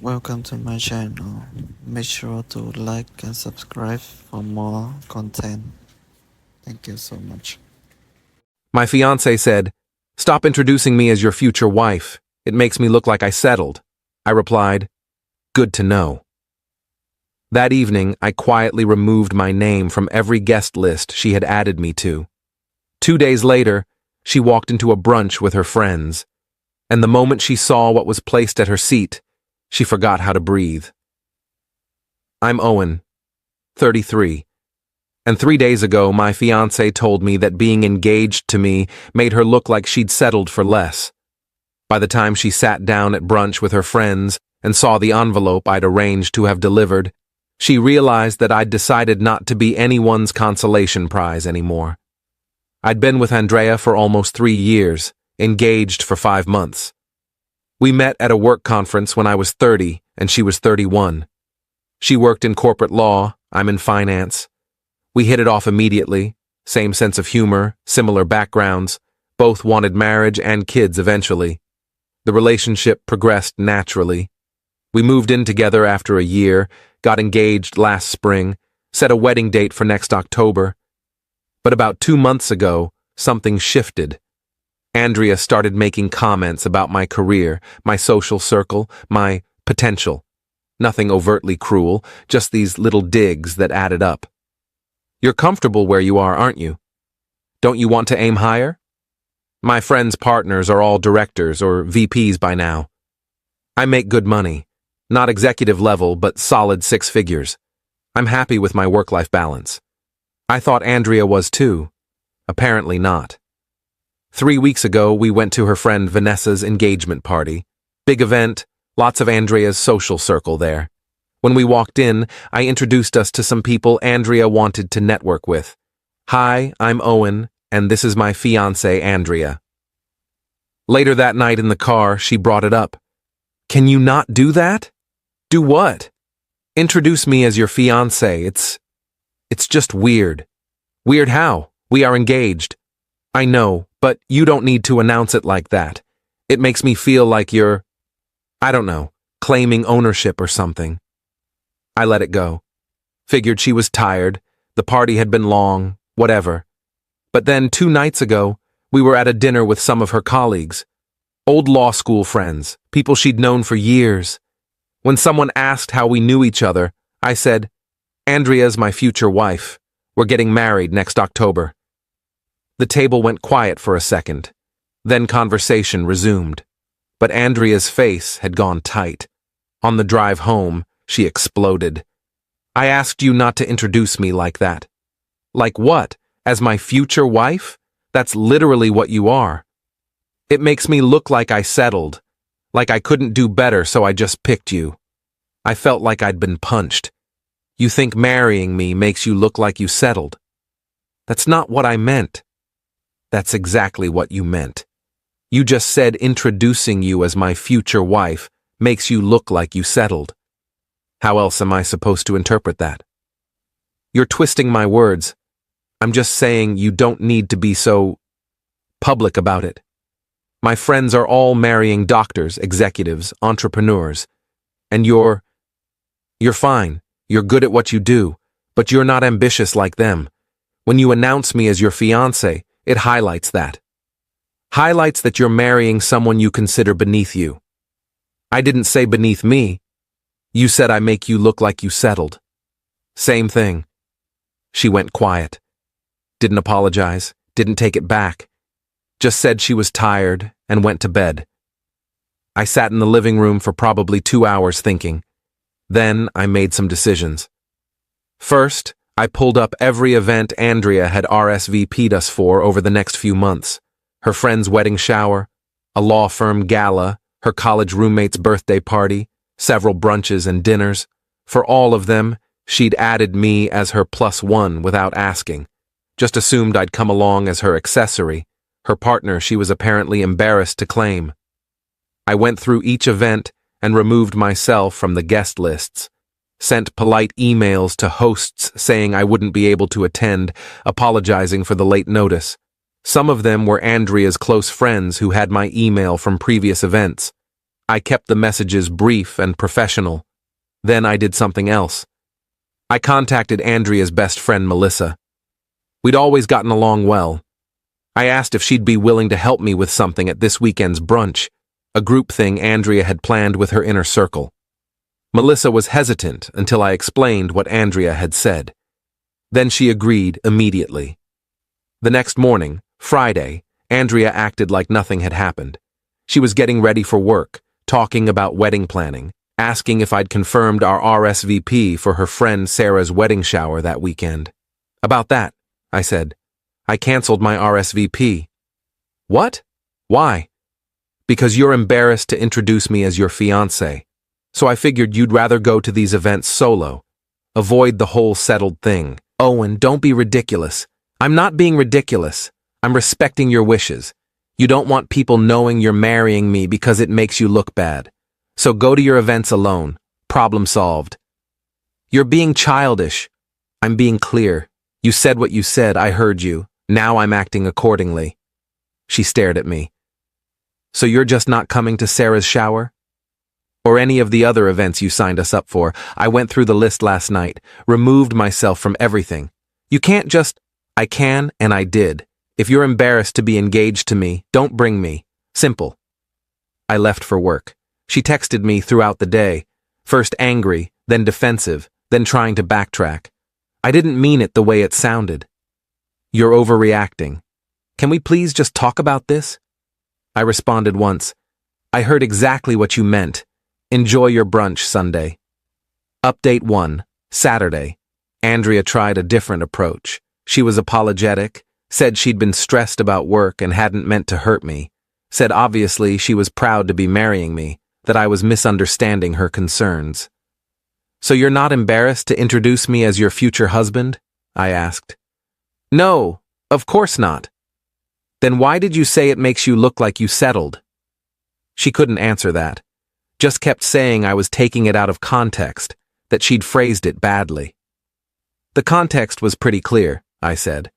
Welcome to my channel. Make sure to like and subscribe for more content. Thank you so much. My fiancé said, "Stop introducing me as your future wife. It makes me look like I settled." I replied, "Good to know." That evening, I quietly removed my name from every guest list she had added me to. 2 days later, she walked into a brunch with her friends, and the moment she saw what was placed at her seat, she forgot how to breathe. I'm Owen, 33, and 3 days ago my fiancé told me that being engaged to me made her look like she'd settled for less. By the time she sat down at brunch with her friends and saw the envelope I'd arranged to have delivered, she realized that I'd decided not to be anyone's consolation prize anymore. I'd been with Andrea for almost 3 years, engaged for 5 months. We met at a work conference when I was 30 and she was 31. She worked in corporate law, I'm in finance. We hit it off immediately, same sense of humor, similar backgrounds, both wanted marriage and kids eventually. The relationship progressed naturally. We moved in together after a year, got engaged last spring, set a wedding date for next October. But about 2 months ago, something shifted. Andrea started making comments about my career, my social circle, my potential. Nothing overtly cruel, just these little digs that added up. "You're comfortable where you are, aren't you? Don't you want to aim higher? My friends' partners are all directors or VPs by now. I make good money, not executive level, but solid 6 figures. I'm happy with my work-life balance." I thought Andrea was too. Apparently not. 3 weeks ago, we went to her friend Vanessa's engagement party. Big event, lots of Andrea's social circle there. When we walked in, I introduced us to some people Andrea wanted to network with. "Hi, I'm Owen, and this is my fiancée, Andrea." Later that night in the car, she brought it up. "Can you not do that?" "Do what?" "Introduce me as your fiancée. It's just weird." "Weird how? We are engaged." "I know, but you don't need to announce it like that. It makes me feel like you're, I don't know, claiming ownership or something." I let it go. Figured she was tired, the party had been long, whatever. But then 2 nights ago, we were at a dinner with some of her colleagues. Old law school friends, people she'd known for years. When someone asked how we knew each other, I said, "Andrea's my future wife. We're getting married next October." The table went quiet for a second. Then conversation resumed. But Andrea's face had gone tight. On the drive home, she exploded. "I asked you not to introduce me like that." "Like what? As my future wife? That's literally what you are." "It makes me look like I settled. Like I couldn't do better, so I just picked you." I felt like I'd been punched. "You think marrying me makes you look like you settled?" "That's not what I meant." "That's exactly what you meant. You just said introducing you as my future wife makes you look like you settled. How else am I supposed to interpret that?" "You're twisting my words. I'm just saying you don't need to be so public about it. My friends are all marrying doctors, executives, entrepreneurs. And you're fine. You're good at what you do, but you're not ambitious like them. When you announce me as your fiancé, it highlights that. Highlights that you're marrying someone you consider beneath you." "I didn't say beneath me. You said I make you look like you settled." "Same thing." She went quiet. Didn't apologize, didn't take it back. Just said she was tired and went to bed. I sat in the living room for probably 2 hours thinking. Then I made some decisions. First, I pulled up every event Andrea had RSVP'd us for over the next few months. Her friend's wedding shower, a law firm gala, her college roommate's birthday party, several brunches and dinners. For all of them, she'd added me as her +1 without asking. Just assumed I'd come along as her accessory, her partner she was apparently embarrassed to claim. I went through each event and removed myself from the guest lists. Sent polite emails to hosts saying I wouldn't be able to attend, apologizing for the late notice. Some of them were Andrea's close friends who had my email from previous events. I kept the messages brief and professional. Then I did something else. I contacted Andrea's best friend, Melissa. We'd always gotten along well. I asked if she'd be willing to help me with something at this weekend's brunch, a group thing Andrea had planned with her inner circle. Melissa was hesitant until I explained what Andrea had said. Then she agreed immediately. The next morning, Friday, Andrea acted like nothing had happened. She was getting ready for work, talking about wedding planning, asking if I'd confirmed our RSVP for her friend Sarah's wedding shower that weekend. About that, I said. I canceled my RSVP. What? Why? Because you're embarrassed to introduce me as your fiancé. So I figured you'd rather go to these events solo. Avoid the whole settled thing. Owen, don't be ridiculous. I'm not being ridiculous. I'm respecting your wishes. You don't want people knowing you're marrying me because it makes you look bad. So go to your events alone. Problem solved. You're being childish. I'm being clear. You said what you said, I heard you. Now I'm acting accordingly. She stared at me. So you're just not coming to Sarah's shower? Or any of the other events you signed us up for? I went through the list last night, removed myself from everything. You can't just... I can, and I did. If you're embarrassed to be engaged to me, don't bring me. Simple. I left for work. She texted me throughout the day, first angry, then defensive, then trying to backtrack. I didn't mean it the way it sounded. You're overreacting. Can we please just talk about this? I responded once. I heard exactly what you meant. Enjoy your brunch Sunday. Update 1, Saturday. Andrea tried a different approach. She was apologetic, said she'd been stressed about work and hadn't meant to hurt me, said obviously she was proud to be marrying me, that I was misunderstanding her concerns. So you're not embarrassed to introduce me as your future husband? I asked. No, of course not. Then why did you say it makes you look like you settled? She couldn't answer that. Just kept saying I was taking it out of context, that she'd phrased it badly. The context was pretty clear, I said.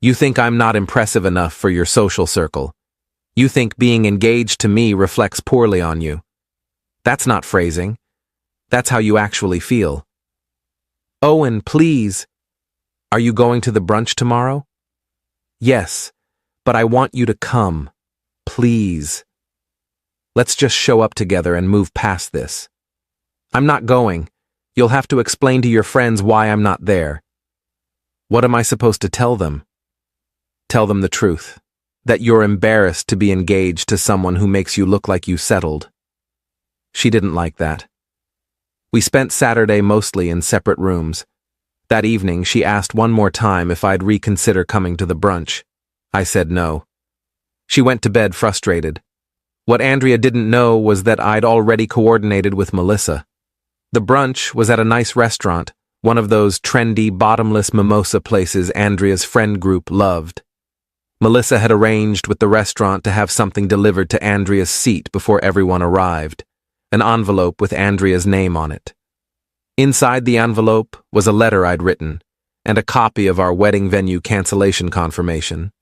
You think I'm not impressive enough for your social circle. You think being engaged to me reflects poorly on you. That's not phrasing. That's how you actually feel. Owen, please. Are you going to the brunch tomorrow? Yes, but I want you to come. Please. Let's just show up together and move past this. I'm not going. You'll have to explain to your friends why I'm not there. What am I supposed to tell them? Tell them the truth. That you're embarrassed to be engaged to someone who makes you look like you settled. She didn't like that. We spent Saturday mostly in separate rooms. That evening, she asked one more time if I'd reconsider coming to the brunch. I said no. She went to bed frustrated. What Andrea didn't know was that I'd already coordinated with Melissa. The brunch was at a nice restaurant, one of those trendy, bottomless mimosa places Andrea's friend group loved. Melissa had arranged with the restaurant to have something delivered to Andrea's seat before everyone arrived, an envelope with Andrea's name on it. Inside the envelope was a letter I'd written, and a copy of our wedding venue cancellation confirmation.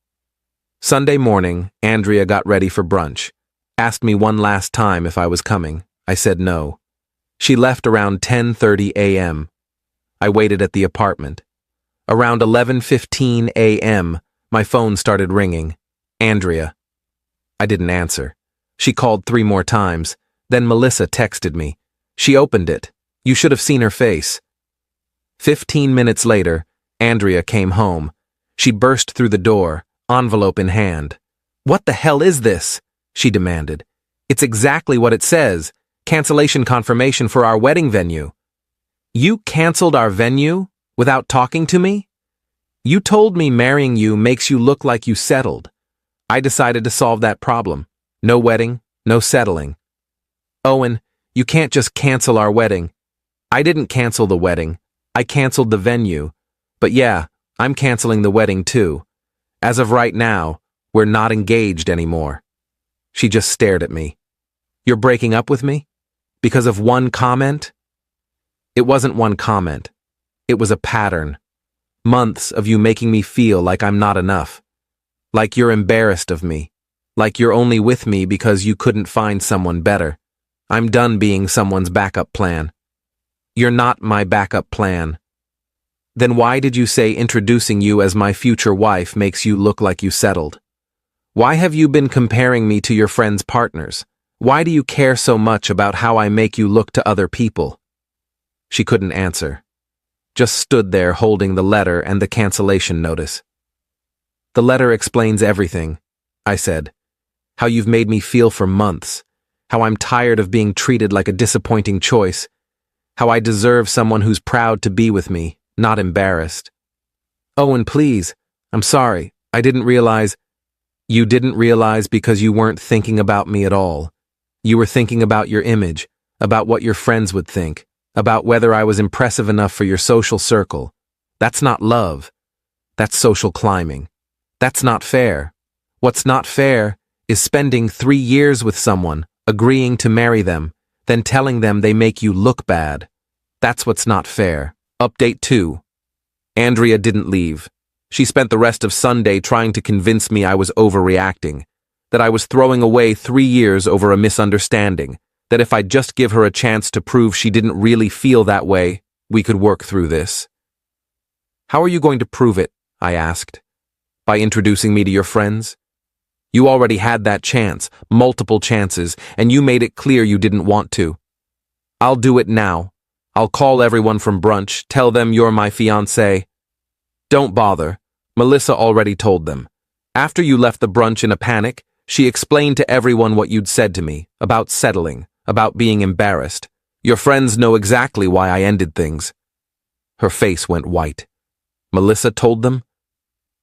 Sunday morning, Andrea got ready for brunch, asked me one last time if I was coming. I said no. She left around 10:30 a.m. I waited at the apartment. Around 11:15 a.m., my phone started ringing. Andrea. I didn't answer. She called 3 more times. Then Melissa texted me. She opened it. You should have seen her face. 15 minutes later, Andrea came home. She burst through the door, envelope in hand. What the hell is this? She demanded. It's exactly what it says. Cancellation confirmation for our wedding venue. You canceled our venue without talking to me? You told me marrying you makes you look like you settled. I decided to solve that problem. No wedding, no settling. Owen, you can't just cancel our wedding. I didn't cancel the wedding. I canceled the venue. But yeah, I'm canceling the wedding too. As of right now, we're not engaged anymore. She just stared at me. You're breaking up with me? Because of one comment? It wasn't one comment. It was a pattern. Months of you making me feel like I'm not enough. Like you're embarrassed of me. Like you're only with me because you couldn't find someone better. I'm done being someone's backup plan. You're not my backup plan. Then why did you say introducing you as my future wife makes you look like you settled? Why have you been comparing me to your friends' partners? Why do you care so much about how I make you look to other people? She couldn't answer. Just stood there holding the letter and the cancellation notice. The letter explains everything, I said. How you've made me feel for months. How I'm tired of being treated like a disappointing choice. How I deserve someone who's proud to be with me, not embarrassed. Owen, please. I'm sorry. I didn't realize. You didn't realize because you weren't thinking about me at all. You were thinking about your image, about what your friends would think, about whether I was impressive enough for your social circle. That's not love. That's social climbing. That's not fair. What's not fair is spending 3 years with someone, agreeing to marry them, then telling them they make you look bad. That's what's not fair. Update 2. Andrea didn't leave. She spent the rest of Sunday trying to convince me I was overreacting, that I was throwing away 3 years over a misunderstanding, that if I'd just give her a chance to prove she didn't really feel that way, we could work through this. How are you going to prove it? I asked. By introducing me to your friends? You already had that chance, multiple chances, and you made it clear you didn't want to. I'll do it now. I'll call everyone from brunch, tell them you're my fiancée. Don't bother. Melissa already told them. After you left the brunch in a panic, she explained to everyone what you'd said to me, about settling, about being embarrassed. Your friends know exactly why I ended things. Her face went white. Melissa told them?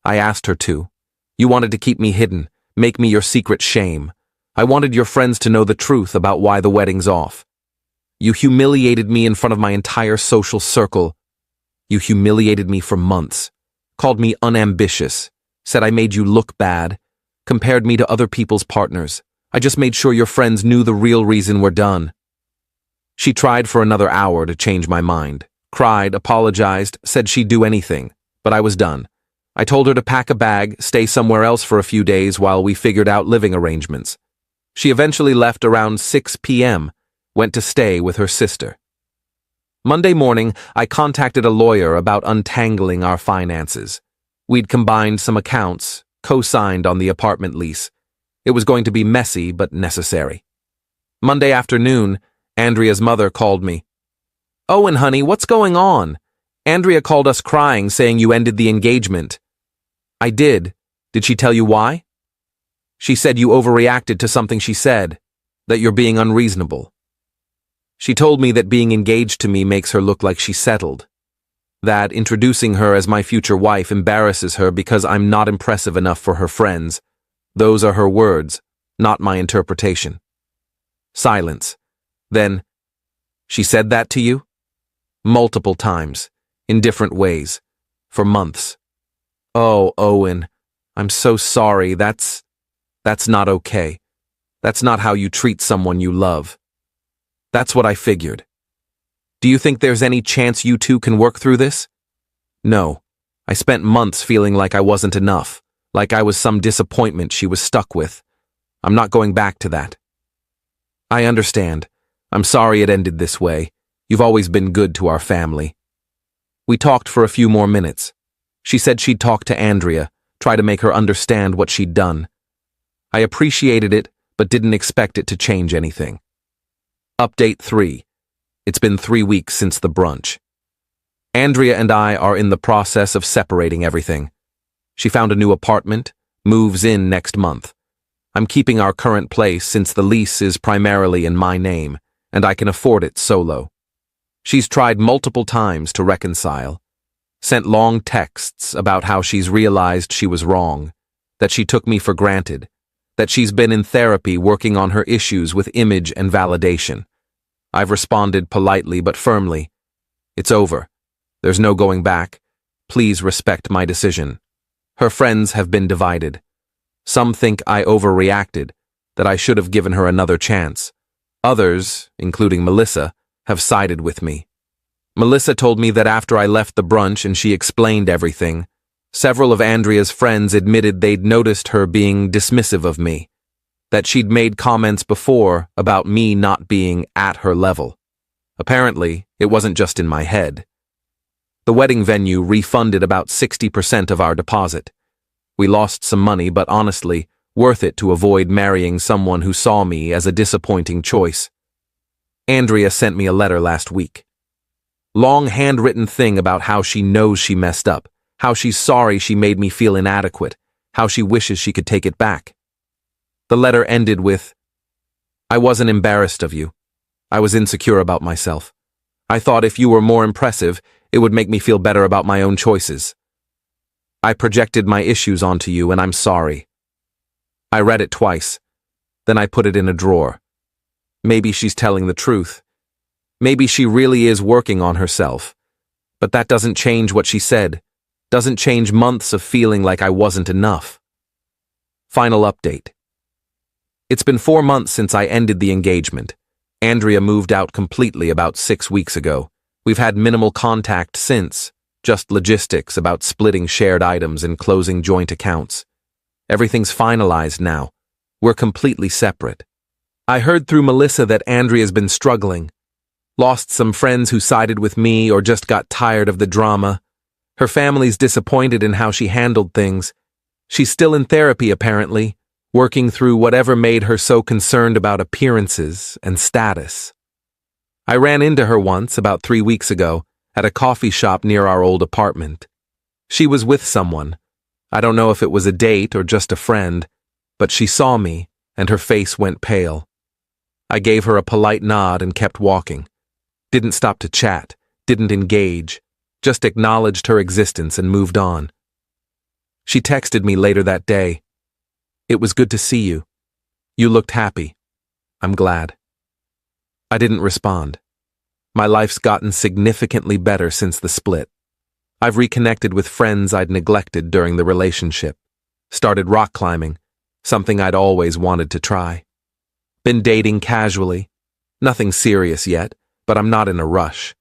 I asked her to. You wanted to keep me hidden, make me your secret shame. I wanted your friends to know the truth about why the wedding's off. You humiliated me in front of my entire social circle. You humiliated me for months. Called me unambitious, said I made you look bad, compared me to other people's partners. I just made sure your friends knew the real reason we're done. She tried for another hour to change my mind, cried, apologized, said she'd do anything, but I was done. I told her to pack a bag, stay somewhere else for a few days while we figured out living arrangements. She eventually left around 6 p.m., went to stay with her sister. Monday morning, I contacted a lawyer about untangling our finances. We'd combined some accounts, co-signed on the apartment lease. It was going to be messy but necessary. Monday afternoon, Andrea's mother called me. Owen, honey, what's going on? Andrea called us crying, saying you ended the engagement. I did. Did she tell you why? She said you overreacted to something she said, that you're being unreasonable. She told me that being engaged to me makes her look like she settled. That introducing her as my future wife embarrasses her because I'm not impressive enough for her friends. Those are her words, not my interpretation. Silence. Then, she said that to you? Multiple times, in different ways, for months. Oh, Owen, I'm so sorry. That's not okay. That's not how you treat someone you love. That's what I figured. Do you think there's any chance you two can work through this? No. I spent months feeling like I wasn't enough, like I was some disappointment she was stuck with. I'm not going back to that. I understand. I'm sorry it ended this way. You've always been good to our family. We talked for a few more minutes. She said she'd talk to Andrea, try to make her understand what she'd done. I appreciated it, but didn't expect it to change anything. Update 3. It's been 3 weeks since the brunch. Andrea and I are in the process of separating everything. She found a new apartment, moves in next month. I'm keeping our current place since the lease is primarily in my name, and I can afford it solo. She's tried multiple times to reconcile, sent long texts about how she's realized she was wrong, that she took me for granted, that she's been in therapy working on her issues with image and validation. I've responded politely but firmly. It's over. There's no going back. Please respect my decision. Her friends have been divided. Some think I overreacted, that I should have given her another chance. Others, including Melissa, have sided with me. Melissa told me that after I left the brunch and she explained everything, several of Andrea's friends admitted they'd noticed her being dismissive of me, that she'd made comments before about me not being at her level. Apparently, it wasn't just in my head. The wedding venue refunded about 60% of our deposit. We lost some money, but honestly, worth it to avoid marrying someone who saw me as a disappointing choice. Andrea sent me a letter last week. Long handwritten thing about how she knows she messed up, how she's sorry she made me feel inadequate, how she wishes she could take it back. The letter ended with, "I wasn't embarrassed of you. I was insecure about myself. I thought if you were more impressive, it would make me feel better about my own choices. I projected my issues onto you, and I'm sorry." I read it twice. Then I put it in a drawer. Maybe she's telling the truth. Maybe she really is working on herself. But that doesn't change what she said. Doesn't change months of feeling like I wasn't enough. Final update. It's been 4 months since I ended the engagement. Andrea moved out completely about 6 weeks ago. We've had minimal contact since, just logistics about splitting shared items and closing joint accounts. Everything's finalized now. We're completely separate. I heard through Melissa that Andrea's been struggling. Lost some friends who sided with me or just got tired of the drama. Her family's disappointed in how she handled things. She's still in therapy, apparently, working through whatever made her so concerned about appearances and status. I ran into her once, about 3 weeks ago, at a coffee shop near our old apartment. She was with someone. I don't know if it was a date or just a friend, but she saw me, and her face went pale. I gave her a polite nod and kept walking. Didn't stop to chat, didn't engage, just acknowledged her existence and moved on. She texted me later that day. "It was good to see you. You looked happy. I'm glad." I didn't respond. My life's gotten significantly better since the split. I've reconnected with friends I'd neglected during the relationship. Started rock climbing, something I'd always wanted to try. Been dating casually. Nothing serious yet, but I'm not in a rush.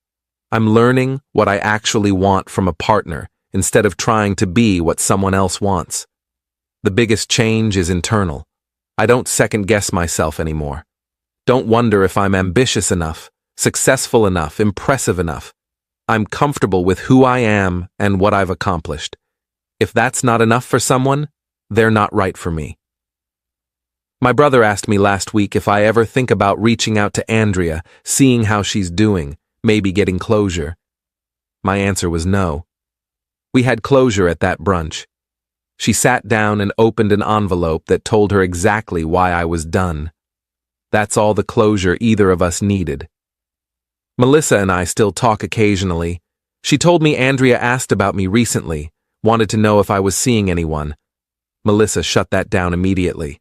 I'm learning what I actually want from a partner instead of trying to be what someone else wants. The biggest change is internal. I don't second-guess myself anymore. Don't wonder if I'm ambitious enough, successful enough, impressive enough. I'm comfortable with who I am and what I've accomplished. If that's not enough for someone, they're not right for me. My brother asked me last week if I ever think about reaching out to Andrea, seeing how she's doing, maybe getting closure. My answer was no. We had closure at that brunch. She sat down and opened an envelope that told her exactly why I was done. That's all the closure either of us needed. Melissa and I still talk occasionally. She told me Andrea asked about me recently, wanted to know if I was seeing anyone. Melissa shut that down immediately.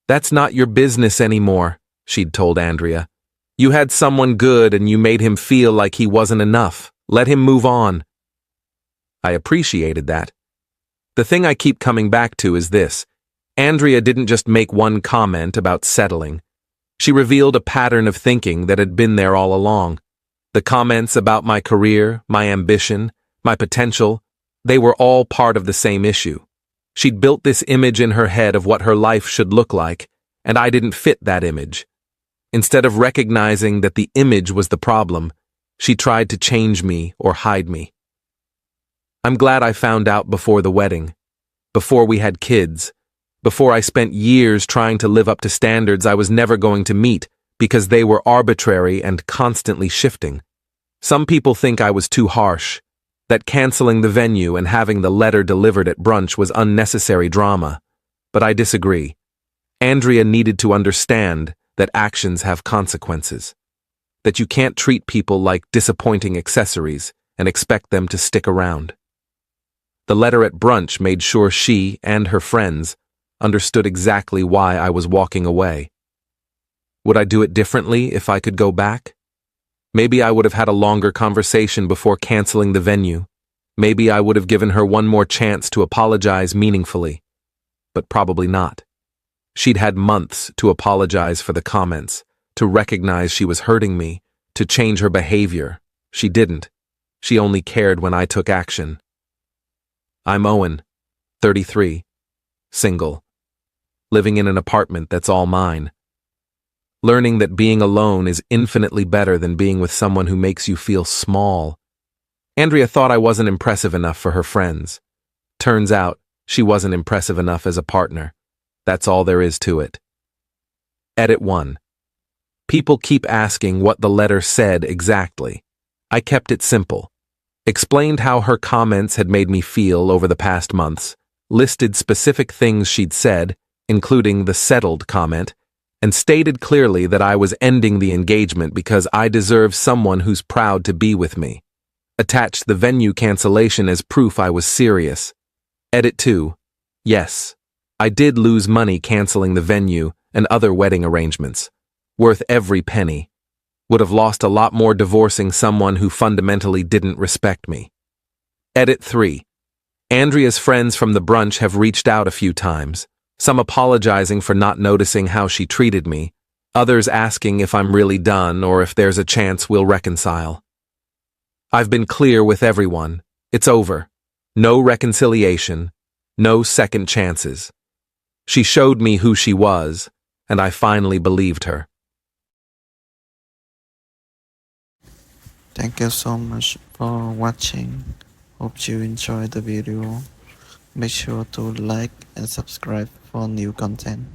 "That's not your business anymore," she'd told Andrea. "You had someone good and you made him feel like he wasn't enough. Let him move on." I appreciated that. The thing I keep coming back to is this. Andrea didn't just make one comment about settling. She revealed a pattern of thinking that had been there all along. The comments about my career, my ambition, my potential, they were all part of the same issue. She'd built this image in her head of what her life should look like, and I didn't fit that image. Instead of recognizing that the image was the problem, she tried to change me or hide me. I'm glad I found out before the wedding, before we had kids, before I spent years trying to live up to standards I was never going to meet because they were arbitrary and constantly shifting. Some people think I was too harsh, that canceling the venue and having the letter delivered at brunch was unnecessary drama, but I disagree. Andrea needed to understand that actions have consequences, that you can't treat people like disappointing accessories and expect them to stick around. The letter at brunch made sure she and her friends understood exactly why I was walking away. Would I do it differently if I could go back? Maybe I would have had a longer conversation before canceling the venue. Maybe I would have given her one more chance to apologize meaningfully. But probably not. She'd had months to apologize for the comments, to recognize she was hurting me, to change her behavior. She didn't. She only cared when I took action. I'm Owen, 33, single. living in an apartment that's all mine. Learning that being alone is infinitely better than being with someone who makes you feel small. Andrea thought I wasn't impressive enough for her friends. Turns out, she wasn't impressive enough as a partner. That's all there is to it. Edit 1. People keep asking what the letter said exactly. I kept it simple. Explained how her comments had made me feel over the past months, listed specific things she'd said, including the settled comment, and stated clearly that I was ending the engagement because I deserve someone who's proud to be with me. Attached the venue cancellation as proof I was serious. Edit 2. Yes, I did lose money canceling the venue and other wedding arrangements. Worth every penny. Would have lost a lot more divorcing someone who fundamentally didn't respect me. Edit 3. Andrea's friends from the brunch have reached out a few times, some apologizing for not noticing how she treated me, others asking if I'm really done or if there's a chance we'll reconcile. I've been clear with everyone. It's over. No reconciliation. No second chances. She showed me who she was, and I finally believed her. Thank you so much for watching. Hope you enjoyed the video. Make sure to like and subscribe for new content.